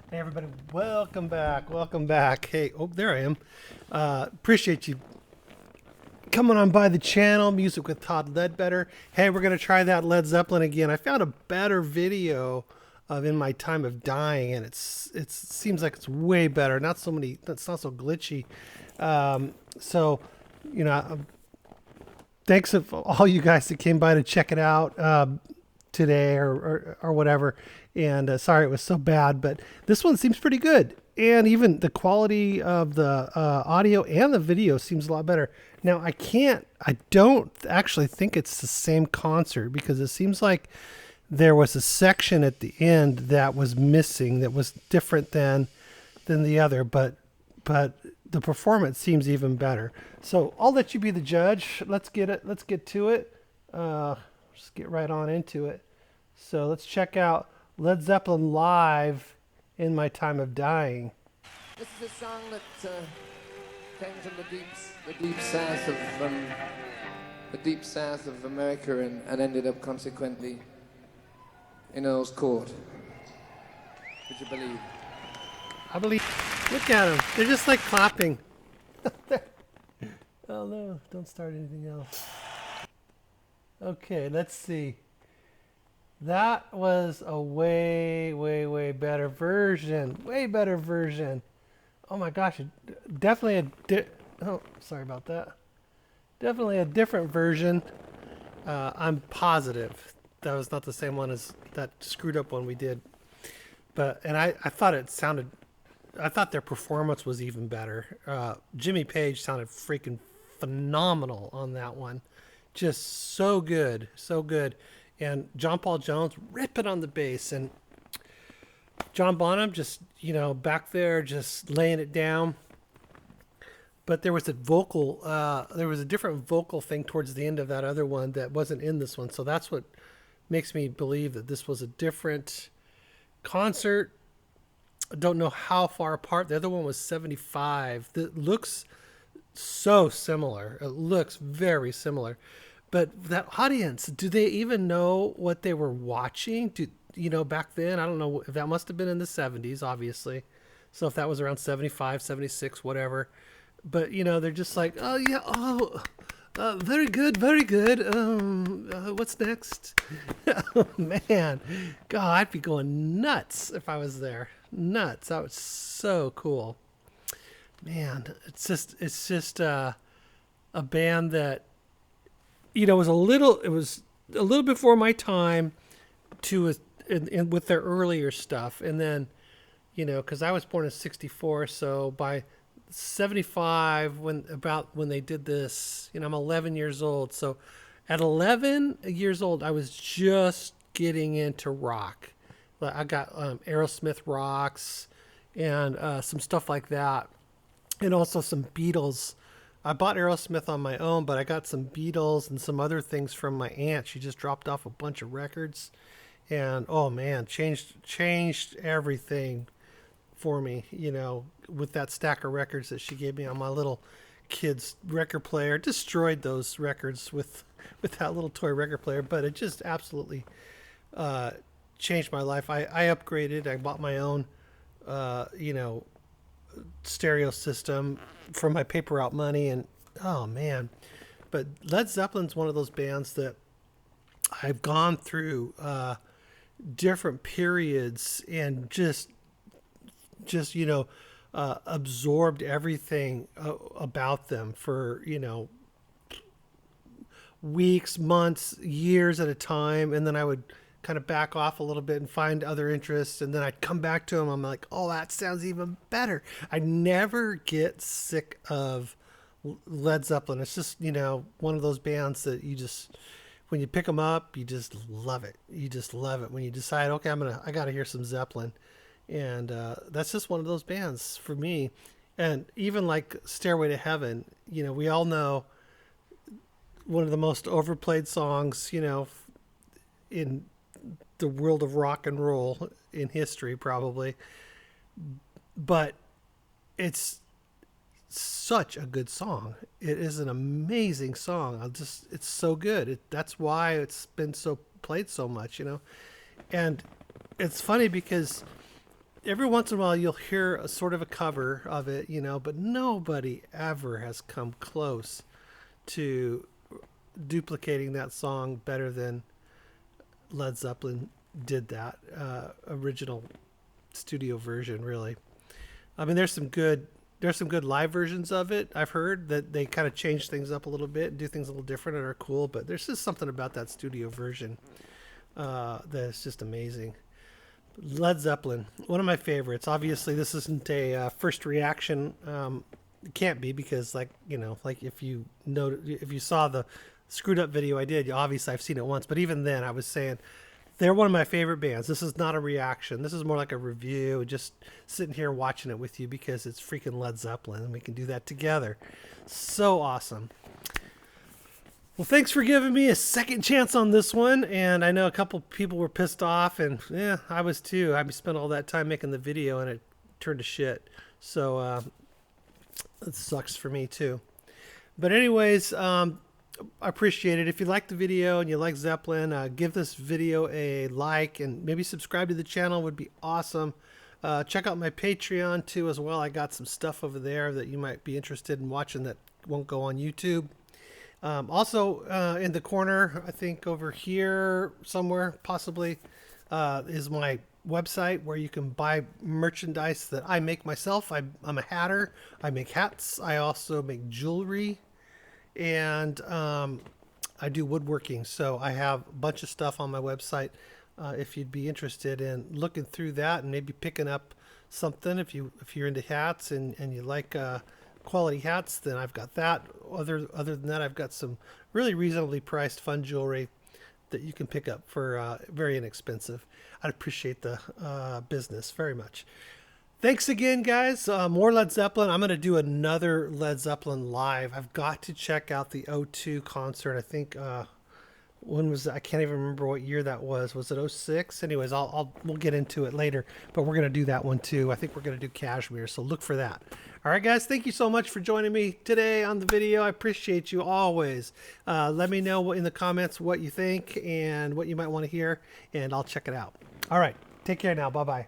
Hey everybody, welcome back. Welcome back. Hey, oh, there I am. Appreciate you coming on by the channel, Music with Todd Ledbetter. Hey, we're gonna try that Led Zeppelin again. I found a better video of "In My Time of Dying," and it seems like it's way better. Not so many. That's not so glitchy. So, you know, thanks of all you guys that came by to check it out today or whatever. And sorry it was so bad, but this one seems pretty good. And even the quality of the audio and the video seems a lot better. Now I don't actually think it's the same concert because it seems like there was a section at the end that was missing that was different than the other, but the performance seems even better. So I'll let you be the judge. Let's get it. Let's get to it. Just get right on into it. So let's check out Led Zeppelin live in My Time of Dying. This is a song that came from the deep south of America, and ended up consequently in Earl's Court. Would you believe? I believe. Look at them. They're just like clapping. Oh no! Don't start anything else. Okay, let's see. That was a way better version. Way better version. Oh my gosh, definitely oh, sorry about that. Definitely a different version. I'm positive that was not the same one as that screwed up one we did. And I thought it sounded, I thought their performance was even better. Jimmy Page sounded freaking phenomenal on that one. Just so good, so good. And John Paul Jones ripping on the bass, and John Bonham just, back there just laying it down. But there was there was a different vocal thing towards the end of that other one that wasn't in this one. So that's what makes me believe that this was a different concert. I don't know how far apart. The other one was 75. That looks so similar. It looks very similar. But that audience, do they even know what they were watching? Back then, I don't know if that must have been in the 70s, obviously. So if that was around 75, 76, whatever. But, they're just like, oh, yeah, oh, very good, very good. What's next? Oh, man. God, I'd be going nuts if I was there. Nuts. That was so cool. Man, it's just a band that, it was a little before my time with their earlier stuff. And then, because I was born in 64, so by 75, when they did this, I'm 11 years old. So at 11 years old, I was just getting into rock. I got Aerosmith rocks and some stuff like that, and also some Beatles. I bought Aerosmith on my own, but I got some Beatles and some other things from my aunt. She just dropped off a bunch of records, and oh man, changed everything for me. With that stack of records that she gave me on my little kid's record player. Destroyed those records with that little toy record player, but it just absolutely changed my life. I upgraded. I bought my own, stereo system from my paper route money, and oh man. But Led Zeppelin's one of those bands that I've gone through different periods and just absorbed everything about them for weeks, months, years at a time, and then I would kind of back off a little bit and find other interests, and then I'd come back to them. I'm like, oh, that sounds even better. I never get sick of Led Zeppelin. It's just one of those bands that you just, when you pick them up, you just love it. You just love it when you decide, okay, I gotta hear some Zeppelin, and that's just one of those bands for me. And even like Stairway to Heaven, we all know one of the most overplayed songs, in the world of rock and roll in history, probably. But it's such a good song. It is an amazing song. It's so good. That's why it's been so played so much, And it's funny because every once in a while you'll hear a sort of a cover of it, you know, but nobody ever has come close to duplicating that song better than Led Zeppelin did that original studio version. Really, I mean, there's some good live versions of it. I've heard that they kind of change things up a little bit and do things a little different and are cool. But there's just something about that studio version that's just amazing. Led Zeppelin, one of my favorites. Obviously, this isn't a first reaction. It can't be because, like, you know, like if you saw the screwed up video I did, obviously I've seen it once. But even then, I was saying they're one of my favorite bands. This is not a reaction. This is more like a review. Just sitting here watching it with you because it's freaking Led Zeppelin, and we can do that together. So awesome. Well, thanks for giving me a second chance on this one. And I know a couple people were pissed off, and yeah, I was too. I spent all that time making the video, and it turned to shit. So it sucks for me too. But anyways, I appreciate it. If you like the video and you like Zeppelin, give this video a like and maybe subscribe to the channel would be awesome. Check out my Patreon too as well. I got some stuff over there that you might be interested in watching that won't go on YouTube. Also, in the corner, I think over here somewhere, possibly, is my website where you can buy merchandise that I make myself. I'm a hatter. I make hats. I also make jewelry, and I do woodworking. So I have a bunch of stuff on my website. If you'd be interested in looking through that and maybe picking up something, if you're into hats and you like quality hats, then I've got that. Other than that, I've got some really reasonably priced fun jewelry that you can pick up for very inexpensive. I'd appreciate the business very much. Thanks again, guys. More Led Zeppelin. I'm going to do another Led Zeppelin live. I've got to check out the O2 concert. I think when was that? I can't even remember what year that was. Was it 06? Anyways, we'll get into it later, but we're going to do that one too. I think we're going to do Kashmir, so look for that. All right, guys, thank you so much for joining me today on the video. I appreciate you always. Let me know in the comments what you think and what you might want to hear, and I'll check it out. All right, take care now. Bye-bye.